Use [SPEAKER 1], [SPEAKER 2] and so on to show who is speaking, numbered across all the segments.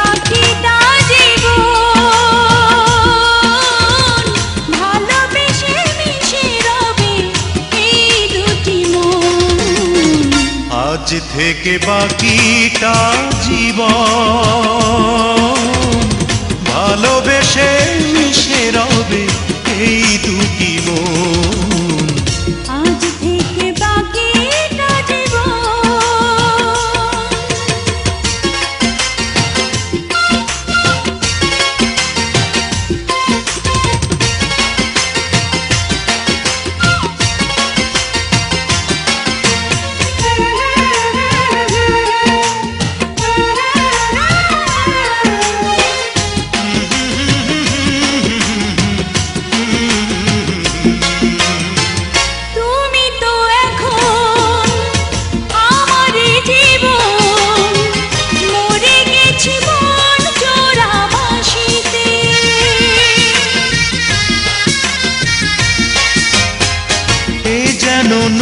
[SPEAKER 1] বাকিটা জীবন ভালোবেসে মিশে রবে এই দুটি মন।
[SPEAKER 2] আজ থেকে বাকিটা জীবন ভালোবেসে মিশে রবে এই দুটি মন।
[SPEAKER 1] আজ থেকে বাকিটা জীবন।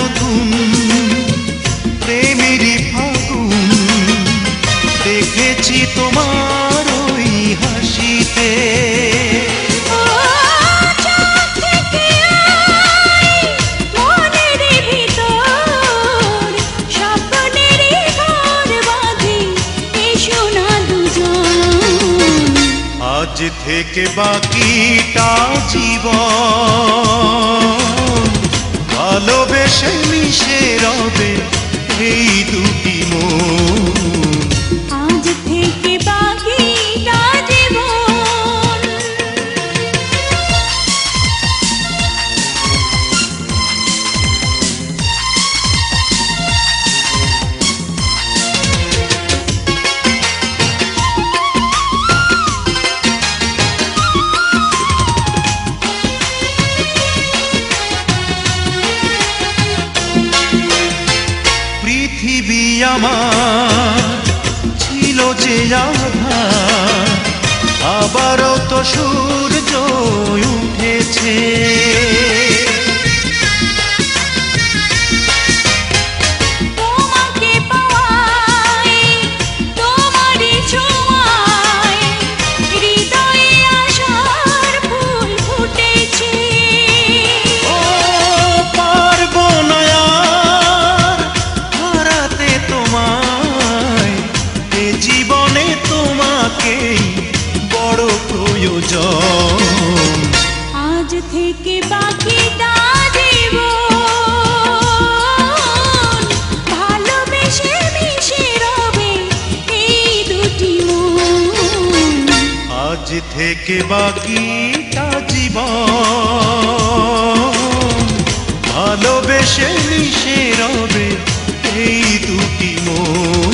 [SPEAKER 2] নতুন প্রেমেরই ফাগুন দেখেছি তোমার ওই হাসিতে। আজ থেকে বাকিটা জীবন ভালোবেসে মিশে রবে এই দুটি মন।
[SPEAKER 1] আজ থেকে বাকিটা জীবন।
[SPEAKER 2] পৃথিবী আমার ছিল যে আধার, আবারও তো সূর্য উঠেছে।
[SPEAKER 1] তোমাকে পাওয়ায় তোমারই ছোঁয়ায় হৃদয়ে আশার ফুল ফুটেছে।
[SPEAKER 2] ও পারবো না আর হারাতে তোমায়, এ জীবনে তোমাকেই বড় প্রয়োজন।
[SPEAKER 1] আজ থেকে বাকিটা জীবন ভালোবেসে মিশে রবে এই দুটি মন।
[SPEAKER 2] আজ থেকে বাকিটা জীবন ভালোবেসে মিশে রবে এই দুটি মন।